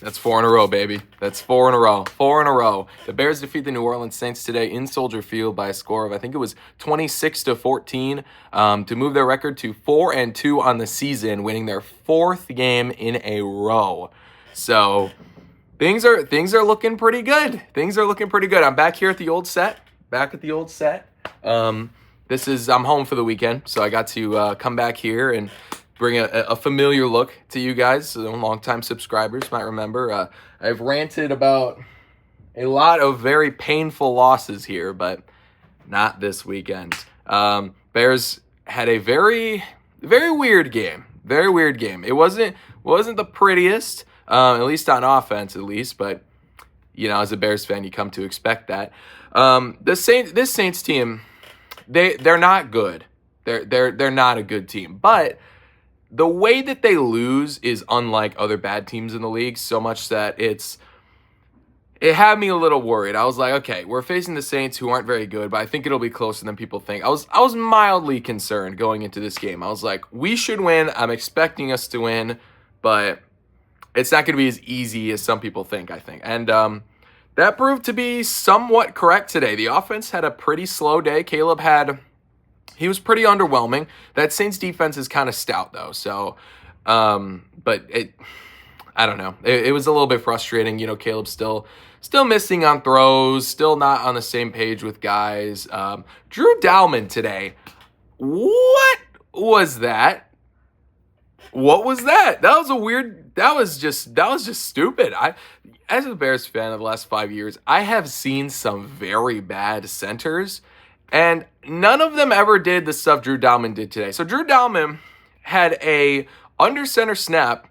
That's 4 in a row, baby. That's 4 in a row. 4 in a row. The Bears defeat the New Orleans Saints today in Soldier Field by a score of, I think it was 26-14, to move their record to 4-2 on the season, winning their 4th game in a row. So things are looking pretty good. Things are looking pretty good. I'm back here at the old set. I'm home for the weekend, so I got to come back here and bring a familiar look to you guys. So longtime subscribers might remember. I've ranted about a lot of very painful losses here, but not this weekend. Bears had a very, very weird game. Very weird game. It wasn't the prettiest, at least on offense, but as a Bears fan, you come to expect that. This Saints team, they're not good. They're not a good team, but the way that they lose is unlike other bad teams in the league, so much that it had me a little worried. I was like, okay, we're facing the Saints, who aren't very good, but I think it'll be closer than people think. I was mildly concerned going into this game. I was like, we should win. I'm expecting us to win, but it's not going to be as easy as some people think, I think. And that proved to be somewhat correct today. The offense had a pretty slow day. He was pretty underwhelming. That Saints defense is kind of stout, though. So, I don't know. It was a little bit frustrating. Caleb's still missing on throws, still not on the same page with guys. Drew Dalman today. What was that? What was that? That was just stupid. As a Bears fan of the last 5 years, I have seen some very bad centers, and none of them ever did the stuff Drew Dalman did today. So Drew Dalman had a under center snap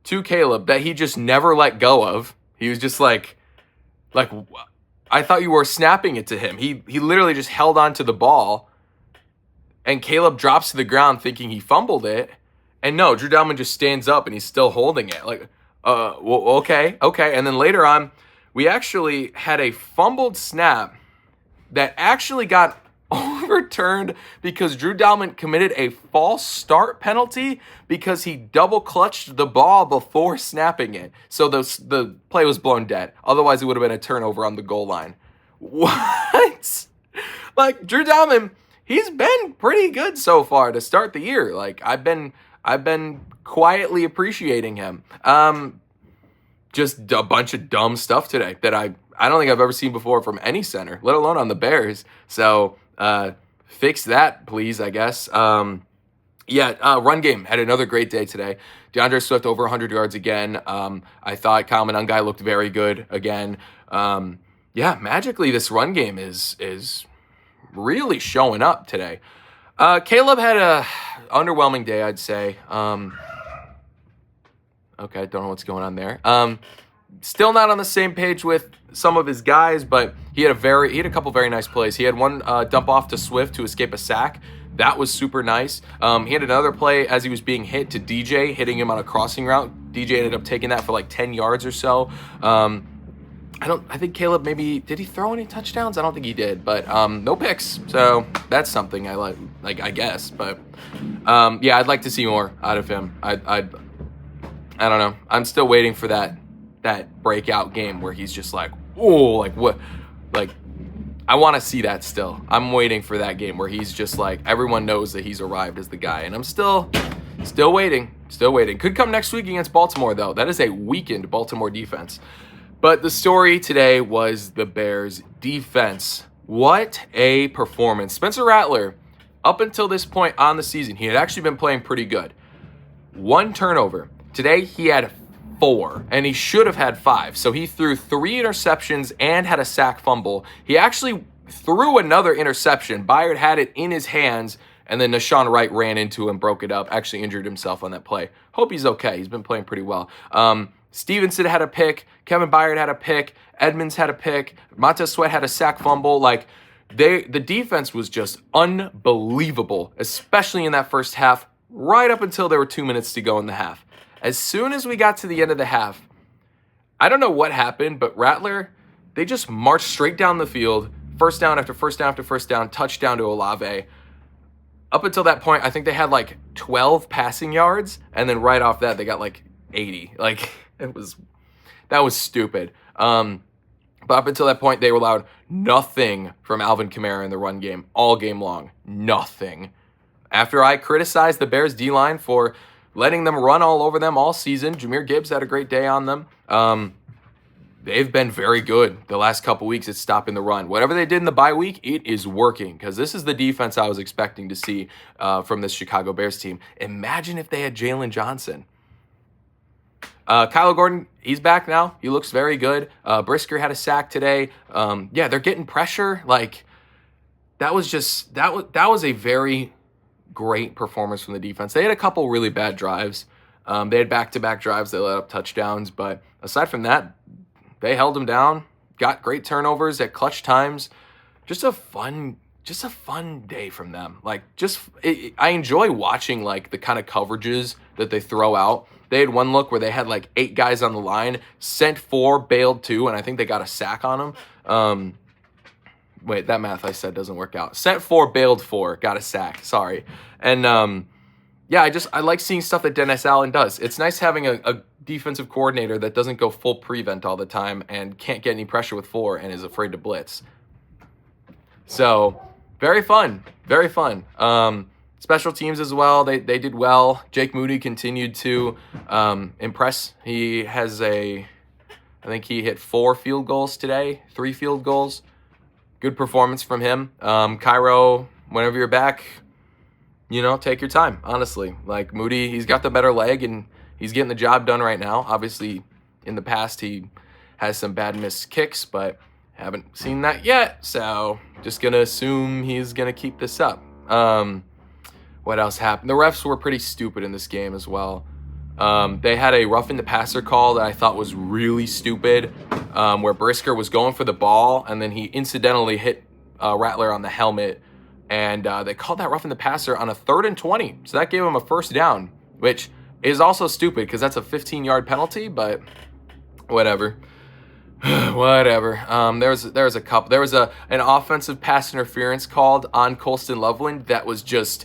to Caleb that he just never let go of. He was just like I thought you were snapping it to him. He literally just held on to the ball, and Caleb drops to the ground thinking he fumbled it. And no, Drew Dalman just stands up and he's still holding it. Okay. And then later on, we actually had a fumbled snap that actually got overturned because Drew Dalman committed a false start penalty because he double clutched the ball before snapping it. So the play was blown dead. Otherwise, it would have been a turnover on the goal line. What? Drew Dalman, he's been pretty good so far to start the year. I've been quietly appreciating him. Just a bunch of dumb stuff today that I don't think I've ever seen before from any center, let alone on the Bears. So fix that, please, I guess. Run game had another great day today. DeAndre Swift over 100 yards again. I thought Kyle Monangai looked very good again. Magically this run game is really showing up today. Caleb had a underwhelming day, I'd say. Okay, don't know what's going on there. Still not on the same page with some of his guys, but he had a couple very nice plays. He had one dump off to Swift to escape a sack. That was super nice. He had another play as he was being hit to DJ, hitting him on a crossing route. DJ ended up taking that for 10 yards or so. I think Caleb did he throw any touchdowns? I don't think he did, but no picks. So that's something I like, I guess. But I'd like to see more out of him. I don't know. I'm still waiting for that breakout game where he's just what? I want to see that still. I'm waiting for that game where he's just everyone knows that he's arrived as the guy, and I'm still waiting. Could come next week against Baltimore, though. That is a weakened Baltimore defense. But the story today was the Bears defense. What a performance. Spencer Rattler, up until this point on the season, he had actually been playing pretty good. 1 turnover. Today, he had 4, and he should have had 5. So he threw 3 interceptions and had a sack fumble. He actually threw another interception. Byard had it in his hands, and then Nahshon Wright ran into him, broke it up, actually injured himself on that play. Hope he's okay. He's been playing pretty well. Stevenson had a pick. Kevin Byard had a pick. Edmonds had a pick. Montez Sweat had a sack fumble. The defense was just unbelievable, especially in that first half, right up until there were 2 minutes to go in the half. As soon as we got to the end of the half, I don't know what happened, but Rattler, they just marched straight down the field, first down after first down after first down, touchdown to Olave. Up until that point, I think they had 12 passing yards, and then right off that, they got 80. It was That was stupid. But up until that point, they were allowed nothing from Alvin Kamara in the run game all game long. Nothing. After I criticized the Bears D-line for letting them run all over them all season, Jahmyr Gibbs had a great day on them. They've been very good the last couple weeks at stopping the run. Whatever they did in the bye week, it is working, because this is the defense I was expecting to see from this Chicago Bears team. Imagine if they had Jalen Johnson. Kyler Gordon, he's back now. He looks very good. Brisker had a sack today. Yeah, they're getting pressure. Like, that was a very great performance from the defense. They had a couple really bad drives. They had back-to-back drives that let up touchdowns, but aside from that, they held them down, got great turnovers at clutch times. Just a fun day from them. Like, I enjoy watching, like, the kind of coverages that they throw out. They had one look where they had like 8 guys on the line, sent 4, bailed 2, and I think they got a sack on them. Wait, that math I said doesn't work out. Sent 4, bailed 4, got a sack. Sorry. And yeah, I like seeing stuff that Dennis Allen does. It's nice having a defensive coordinator that doesn't go full prevent all the time and can't get any pressure with 4 and is afraid to blitz. So, very fun. Very fun. Special teams as well, they did well. Jake Moody continued to impress. He has I think he hit 4 field goals today, 3 field goals. Good performance from him. Cairo, whenever you're back, take your time, honestly. Like, Moody, he's got the better leg, and he's getting the job done right now. Obviously, in the past, he has some bad missed kicks, but haven't seen that yet. So, just going to assume he's going to keep this up. What else happened? The refs were pretty stupid in this game as well. They had a roughing the passer call that I thought was really stupid, where Brisker was going for the ball, and then he incidentally hit Rattler on the helmet, and they called that roughing the passer on a 3rd and 20. So that gave him a first down, which is also stupid because that's a 15-yard penalty, but whatever. Whatever. There was an offensive pass interference called on Colston Loveland that was just,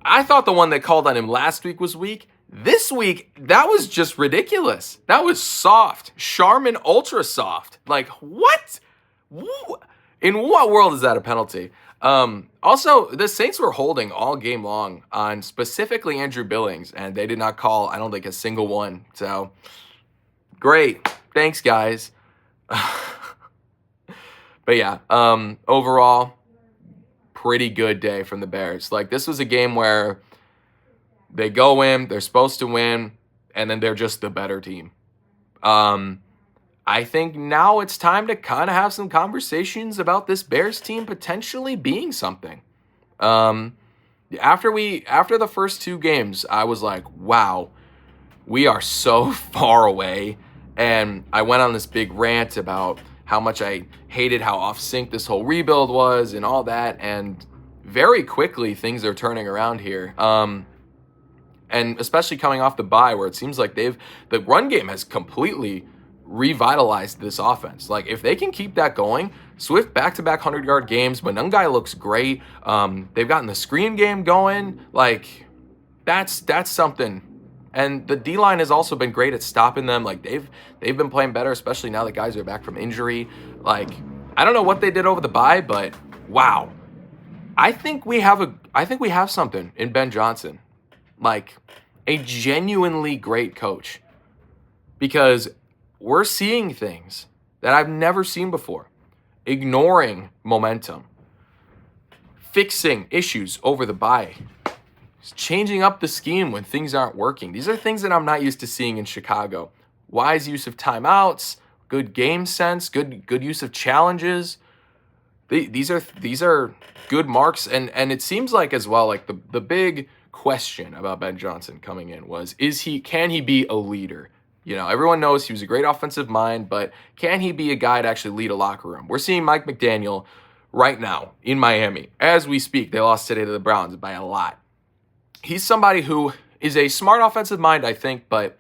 I thought the one they called on him last week was weak. This week, that was just ridiculous. That was soft. Charmin ultra soft. Like, what? In what world is that a penalty? Also, the Saints were holding all game long on specifically Andrew Billings, and they did not call, I don't think, a single one. So, great. Thanks, guys. But yeah, overall, pretty good day from the Bears. Like, this was a game where they go in, they're supposed to win, and then they're just the better team. I think now it's time to kind of have some conversations about this Bears team potentially being something. After the first 2 games, I was like, wow, we are so far away. And I went on this big rant about how much I hated how off sync this whole rebuild was and all that. And very quickly, things are turning around here. And especially coming off the bye, where it seems like the run game has completely revitalized this offense. Like, if they can keep that going, Swift back-to-back 100-yard games, Monangai looks great. They've gotten the screen game going. Like, that's something. And the D-line has also been great at stopping them. Like, they've been playing better, especially now that guys are back from injury. Like, I don't know what they did over the bye, but wow. I think we have something in Ben Johnson. Like, a genuinely great coach. Because we're seeing things that I've never seen before. Ignoring momentum. Fixing issues over the bye. Changing up the scheme when things aren't working. These are things that I'm not used to seeing in Chicago. Wise use of timeouts, good game sense, good use of challenges. These are good marks, and it seems like as well, like the big question about Ben Johnson coming in was, can he be a leader? Everyone knows he was a great offensive mind, but can he be a guy to actually lead a locker room? We're seeing Mike McDaniel right now in Miami. As we speak, they lost today to the Browns by a lot. He's somebody who is a smart offensive mind, I think, but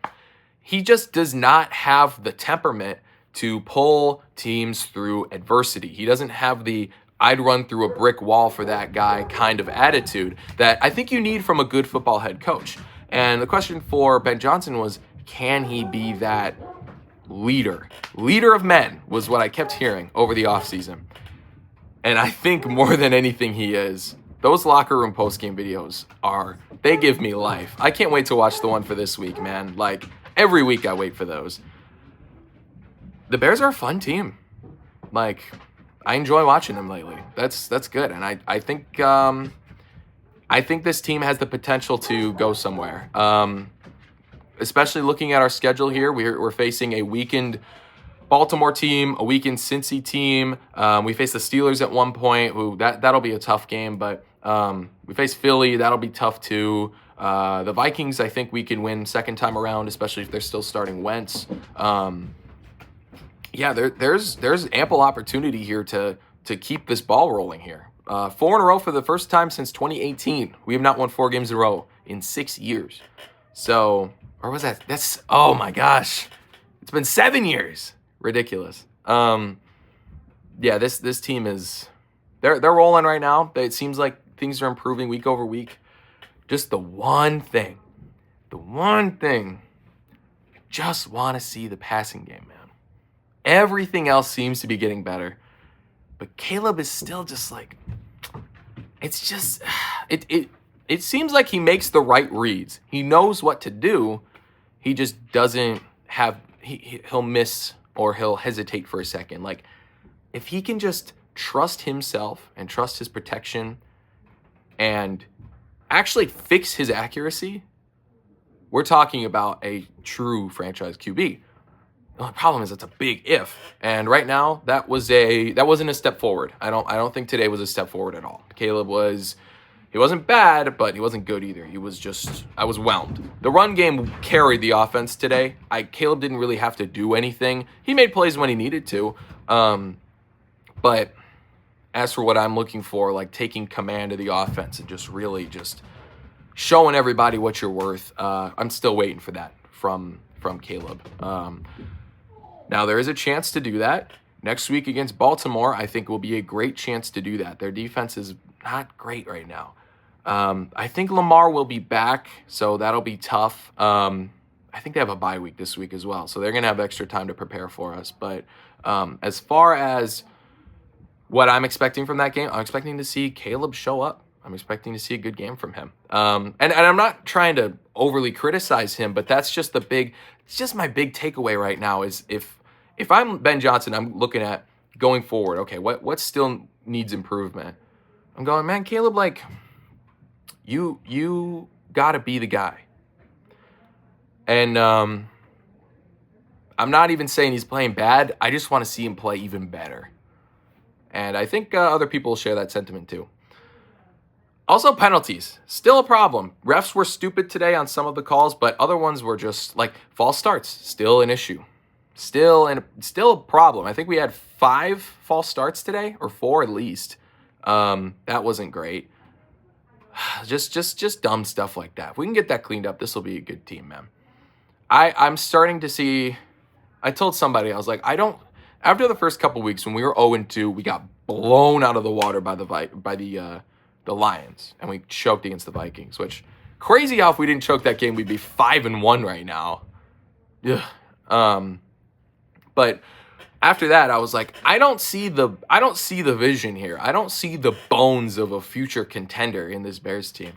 he just does not have the temperament to pull teams through adversity. He doesn't have the I'd run through a brick wall for that guy kind of attitude that I think you need from a good football head coach. And the question for Ben Johnson was, can he be that Leader of men was what I kept hearing over the offseason. And I think more than anything he is. Those locker room post-game videos they give me life. I can't wait to watch the one for this week, man. Like, every week I wait for those. The Bears are a fun team. Like, I enjoy watching them lately. That's good. And I think this team has the potential to go somewhere. Especially looking at our schedule here, we're facing a weakened Baltimore team, a weakened Cincy team. We face the Steelers at one point. That'll be a tough game, but we face Philly. That'll be tough too. The Vikings, I think we can win second time around, especially if they're still starting Wentz. There's ample opportunity here to keep this ball rolling here. 4 in a row for the first time since 2018. We have not won 4 games in a row in 6 years. So, or was that? Oh my gosh. It's been 7 years. Ridiculous. This team is, they're rolling right now. It seems like things are improving week over week. Just the one thing, just want to see the passing game, man. Everything else seems to be getting better. But Caleb is still just like, it's just, it seems like he makes the right reads. He knows what to do. He just doesn't have, he'll miss or he'll hesitate for a second. Like, if he can just trust himself and trust his protection and actually fix his accuracy, we're talking about a true franchise QB. The only problem is it's a big if. And right now, that wasn't a step forward. I don't think today was a step forward at all. Caleb he wasn't bad, but he wasn't good either. I was whelmed. The run game carried the offense today. Caleb didn't really have to do anything. He made plays when he needed to. But as for what I'm looking for, like taking command of the offense and just really just showing everybody what you're worth, I'm still waiting for that from Caleb. Now, there is a chance to do that. Next week against Baltimore, I think will be a great chance to do that. Their defense is not great right now. I think Lamar will be back, so that'll be tough. I think they have a bye week this week as well, so they're going to have extra time to prepare for us. But as far as what I'm expecting from that game, I'm expecting to see Caleb show up. I'm expecting to see a good game from him. And I'm not trying to overly criticize him, but that's just it's just my big takeaway right now is if I'm Ben Johnson, I'm looking at going forward, okay, what still needs improvement? I'm going, man, Caleb, like, you got to be the guy. And I'm not even saying he's playing bad. I just want to see him play even better. And I think other people share that sentiment too. Also, penalties. Still a problem. Refs were stupid today on some of the calls, but other ones were just like false starts. Still an issue. Still a problem. I think we had 5 false starts today, or 4 at least. That wasn't great. Just dumb stuff like that. If we can get that cleaned up, this will be a good team, man. I'm starting to see. I told somebody, I was like, after the first couple weeks when we were 0-2, we got blown out of the water by the Lions, and we choked against the Vikings, which crazy how if we didn't choke that game, we'd be 5-1 right now. Ugh. But after that, I was like, I don't see the vision here. I don't see the bones of a future contender in this Bears team.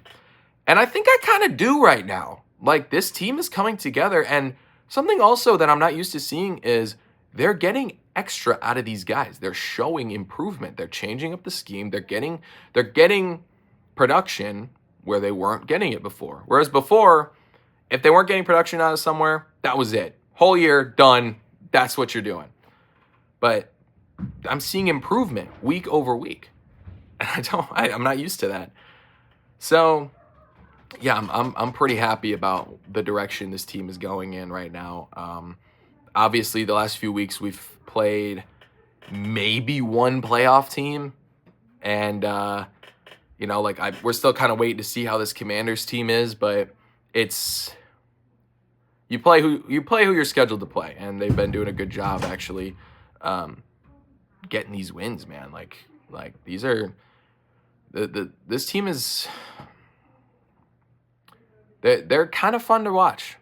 And I think I kind of do right now. Like, this team is coming together, and something also that I'm not used to seeing is they're getting extra out of these guys. They're showing improvement. They're changing up the scheme. They're getting production where they weren't getting it before. Whereas before, if they weren't getting production out of somewhere, that was it. Whole year, done. That's what you're doing. But I'm seeing improvement week over week. And I'm not used to that. So, yeah, I'm pretty happy about the direction this team is going in right now. Obviously, the last few weeks we've played maybe one playoff team, and we're still kind of waiting to see how this Commanders team is. But it's you play who you're scheduled to play, and they've been doing a good job actually getting these wins, man. Like these are this team is they're kind of fun to watch.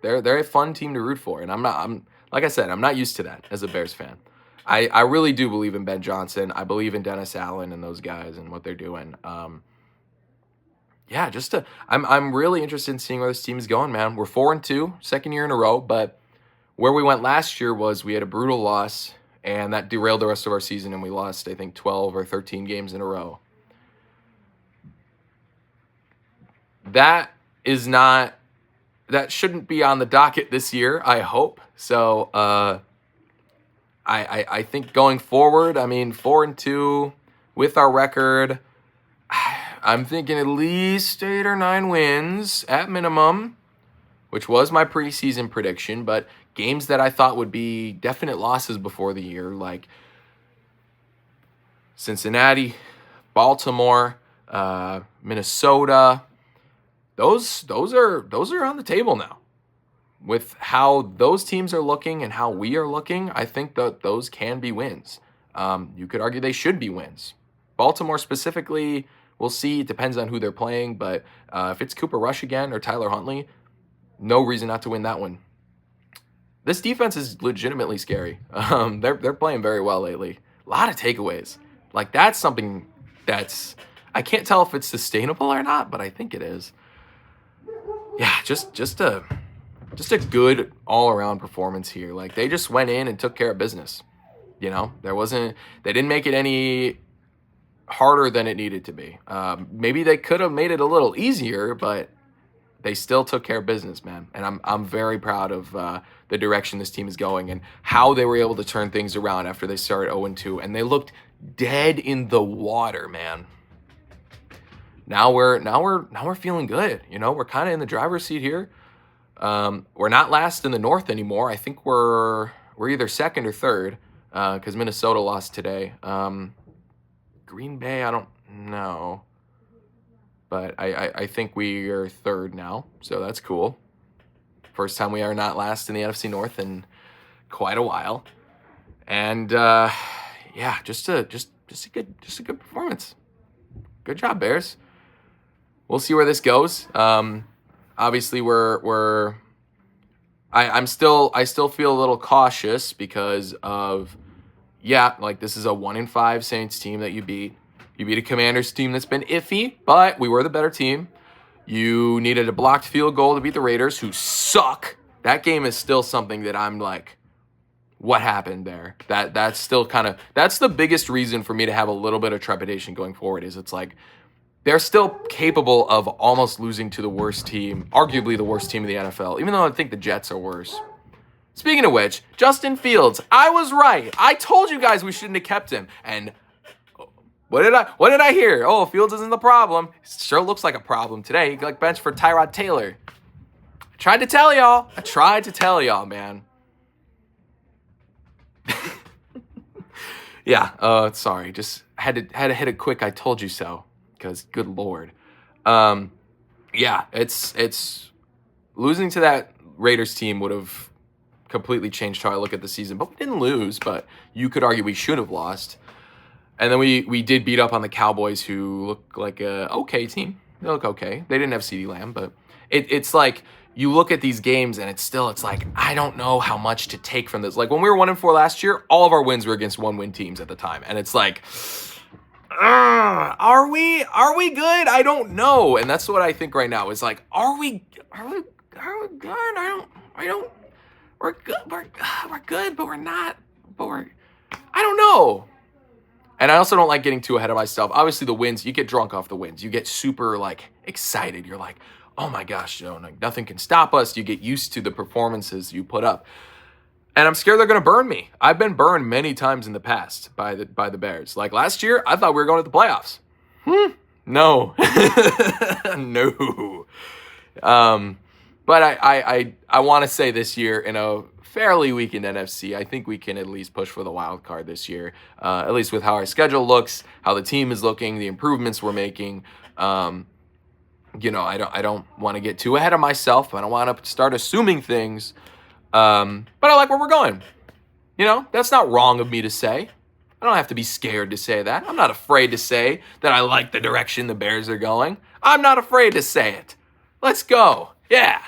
They're a fun team to root for, and I'm like I said, I'm not used to that as a Bears fan. I really do believe in Ben Johnson. I believe in Dennis Allen and those guys and what they're doing. Yeah, I'm really interested in seeing where this team is going, man. We're 4-2, second year in a row, but where we went last year was we had a brutal loss, and that derailed the rest of our season, and we lost, I think, 12 or 13 games in a row. That shouldn't be on the docket this year, I hope. So I think going forward, I mean, 4-2 with our record, I'm thinking at least 8 or 9 wins at minimum, which was my preseason prediction, but games that I thought would be definite losses before the year, like Cincinnati, Baltimore, Minnesota, those are on the table now. With how those teams are looking and how we are looking, I think that those can be wins. You could argue they should be wins. Baltimore specifically, we'll see. It depends on who they're playing, but if it's Cooper Rush again or Tyler Huntley, no reason not to win that one. This defense is legitimately scary. They're playing very well lately. A lot of takeaways. Like, that's something that's, I can't tell if it's sustainable or not, but I think it is. Yeah, just a good all-around performance here. Like, they just went in and took care of business. You know, they didn't make it any harder than it needed to be. Maybe they could have made it a little easier, but they still took care of business, man. And I'm very proud of the direction this team is going and how they were able to turn things around after they started 0-2, and they looked dead in the water, man. Now we're feeling good. You know, we're kind of in the driver's seat here. We're not last in the North anymore. I think we're either second or third because Minnesota lost today. Green Bay, I don't know. But I think we are third now, so that's cool. First time we are not last in the NFC North in quite a while. And yeah, just a good performance. Good job, Bears. We'll see where this goes. Obviously, I still feel a little cautious because of, yeah, like, this is a 1-5 Saints team that you beat. You beat a Commanders team that's been iffy, but we were the better team. You needed a blocked field goal to beat the Raiders, who suck. That game is still something that I'm like, what happened there? That's still that's the biggest reason for me to have a little bit of trepidation going forward, is it's like, they're still capable of almost losing to the worst team, arguably the worst team in the NFL, even though I think the Jets are worse. Speaking of which, Justin Fields, I was right. I told you guys we shouldn't have kept him. And what did I hear? Oh, Fields isn't the problem. Sure looks like a problem today. He got benched for Tyrod Taylor. I tried to tell y'all, man. Yeah, sorry. Just had to hit a quick I told you so. Because good Lord. Yeah, it's losing to that Raiders team would have completely changed how I look at the season. But we didn't lose, but you could argue we should have lost. And then we did beat up on the Cowboys, who look like a okay team. They look okay. They didn't have CeeDee Lamb, but it's like, you look at these games and it's like, I don't know how much to take from this. Like, when we were 1-4 last year, all of our wins were against 1-win teams at the time. And it's like, are we good? I don't know. And that's what I think right now is like, are we good? We're good, but we're not, I don't know. And I also don't like getting too ahead of myself. Obviously the wins, you get drunk off the wins. You get super like excited. You're like, oh my gosh, you know, like, nothing can stop us. You get used to the performances you put up. And I'm scared they're going to burn me. I've been burned many times in the past by the Bears. Like last year, I thought we were going to the playoffs. No. No. But I want to say this year, in a fairly weakened NFC, I think we can at least push for the wild card this year. At least with how our schedule looks, how the team is looking, the improvements we're making. You know, I don't want to get too ahead of myself. I don't want to start assuming things. But I like where we're going. You know, that's not wrong of me to say. I don't have to be scared to say that. I'm not afraid to say that I like the direction the Bears are going. I'm not afraid to say it. Let's go. Yeah.